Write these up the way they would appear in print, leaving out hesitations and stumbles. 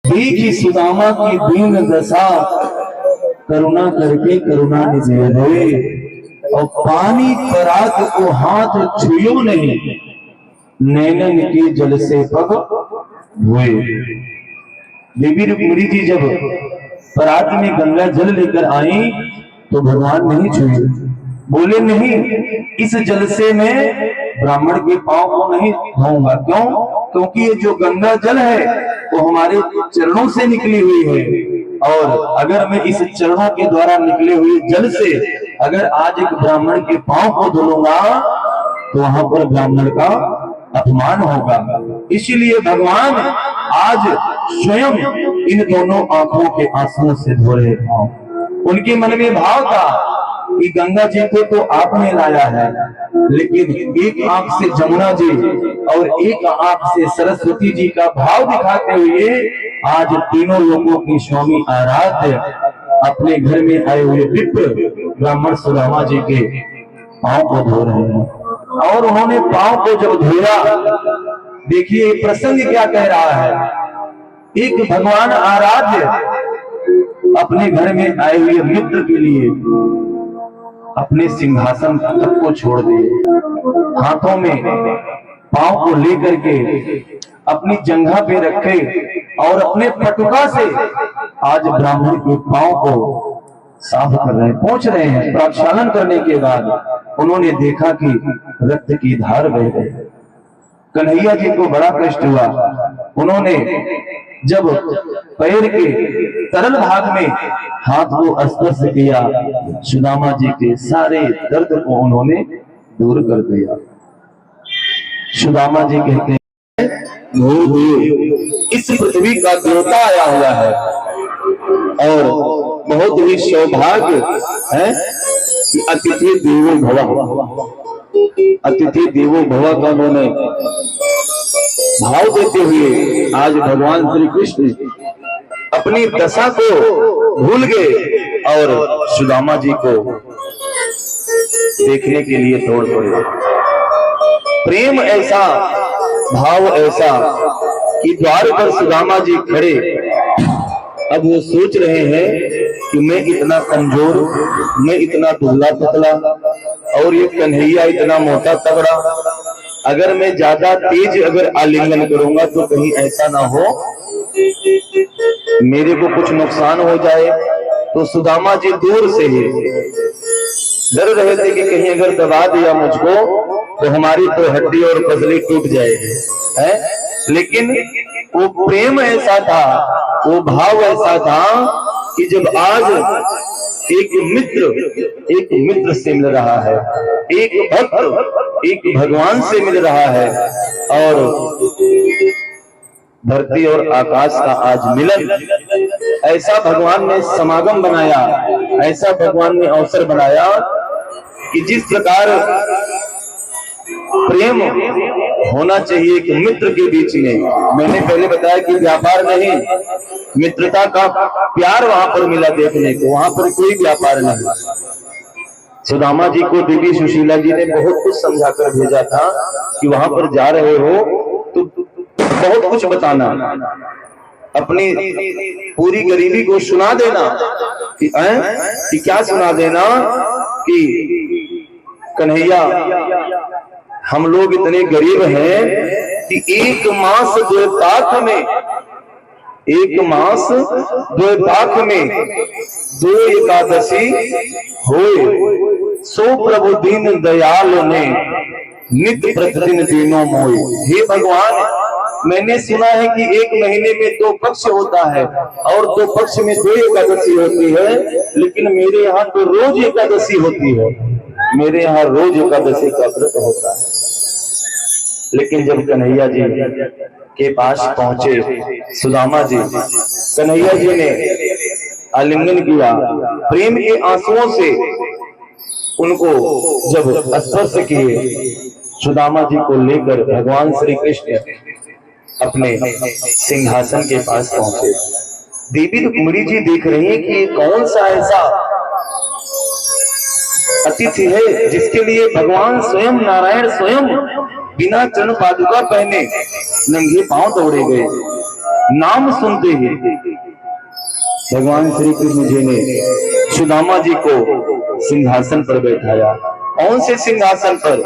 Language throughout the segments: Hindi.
देखी सुदामा की दीन दशा, करुणा करके करुणा निधि हुए, और पानी पराग को हाथ छुयो नहीं, नैनन के जल से पग हुए। देवी रुक्मिणी जी जब परात में गंगा जल लेकर आई तो भगवान नहीं छुए, बोले नहीं, इस जल से मैं ब्राह्मण के पांव को नहीं धोऊंगा। क्यों? क्योंकि ये जो गंगा जल है वो हमारे चरणों से निकली हुई है, और अगर मैं इस चरणों के द्वारा निकले हुए जल से अगर आज एक ब्राह्मण के पांव को धुलूंगा तो वहां पर ब्राह्मण का अपमान होगा। इसलिए भगवान आज स्वयं इन दोनों आंखों के आंसुओं से धो रहे पांव। उनके मन में भाव था कि गंगा जी को तो आपने लाया है, लेकिन एक आंख से जमुना जी और एक आंख से सरस्वती जी का भाव दिखाते हुए आज तीनों लोगों की स्वामी आराध्य अपने घर में आए हुए विप्र ब्राह्मण सुदामा जी के पांव को धो रहे हैं। और उन्होंने पांव को जब धोया, देखिए प्रसंग क्या कह रहा है। एक भगवान आराध्य अपने घर में आए हुए मित्र के लिए अपने सिंहासन तक को छोड़ दिए, हाथों में पांव को लेकर के अपनी जंघा पे रखे और अपने पटुका से आज ब्राह्मण के पांव को साफ कर रहे हैं, पोंछ रहे हैं। प्रक्षालन करने के बाद उन्होंने देखा कि रक्त की धार बह गई। कन्हैया जी को बड़ा कष्ट हुआ। उन्होंने जब पैर के तरल भाग में हाथ को स्पर्श किया, सुदामा जी के सारे दर्द को उन्होंने दूर कर दिया। सुदामा जी कहते हैं, इस पृथ्वी का देवता आया हुआ है और बहुत ही सौभाग्य है कि अतिथि देवो भव, अतिथि देवो भव का उन्होंने भाव देते हुए आज भगवान श्री कृष्ण अपनी दशा को भूल गए और सुदामा जी को देखने के लिए दौड़ पड़े। प्रेम ऐसा, भाव ऐसा कि द्वार पर सुदामा जी खड़े। अब वो सोच रहे हैं कि मैं इतना कमजोर, मैं इतना दुबला पतला और ये कन्हैया इतना मोटा तगड़ा, अगर मैं ज्यादा तेज अगर आलिंगन करूंगा तो कहीं ऐसा ना हो मेरे को कुछ नुकसान हो जाए। तो सुदामा जी दूर से ही डर रहे थे कि कहीं अगर दबा दिया मुझको तो हमारी तो हड्डी और पसली टूट जाएगी, है? लेकिन वो प्रेम ऐसा था, वो भाव ऐसा था कि जब आज एक मित्र से मिल रहा है, एक भक्त एक भगवान से मिल रहा है, और धरती और आकाश का आज मिलन, ऐसा भगवान ने समागम बनाया, ऐसा भगवान ने अवसर बनाया कि जिस प्रकार प्रेम होना चाहिए कि मित्र के बीच में, मैंने पहले बताया कि व्यापार नहीं, मित्रता का प्यार वहां पर मिला देखने को, वहां पर कोई व्यापार नहीं। सुदामा जी को देवी सुशीला जी ने बहुत कुछ समझा कर भेजा था कि वहां पर जा रहे हो तो बहुत कुछ बताना, अपनी पूरी गरीबी को सुना देना कि क्या सुना देना कि कन्हैया हम लोग इतने गरीब हैं कि एक मास द्वैताख में, एक मास द्वैताख में 2 एकादशी होए, सो प्रभु दीन दयाल ने नित्य प्रतिदिन दीनों मोए। हे भगवान, मैंने सुना है कि एक महीने में 2 पक्ष होता है और 2 पक्ष में 2 एकादशी होती है, लेकिन मेरे यहाँ तो रोज एकादशी होती है, मेरे यहाँ रोज एकादशी का व्रत होता है। लेकिन जब कन्हैया जी के पास पहुंचे सुदामा जी, कन्हैया जी ने आलिंगन किया, प्रेम के आंसुओं से उनको जब स्पर्श किए, सुदामा जी को लेकर भगवान श्री कृष्ण अपने सिंहासन के पास पहुंचे। देवी रुक्मिणी जी देख रही है कि कौन सा ऐसा अतिथि है जिसके लिए भगवान स्वयं नारायण स्वयं बिना चरण पादुका पहने नंगे पांव दौड़े गए। नाम सुनते ही भगवान श्री कृष्ण जी ने सुदामा जी को सिंहासन पर बैठाया। कौन से सिंहासन पर?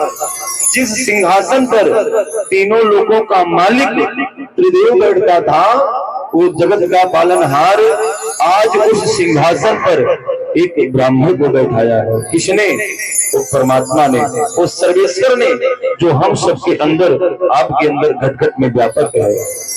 जिस सिंहासन पर तीनों लोगों का मालिक त्रिदेव बैठता था, वो जगत का पालनहार आज उस सिंहासन पर एक ब्राह्मण को बैठाया है। किसने? वो परमात्मा ने, वो सर्वेश्वर ने, जो हम सबके अंदर, आपके अंदर घट घट में व्यापक है।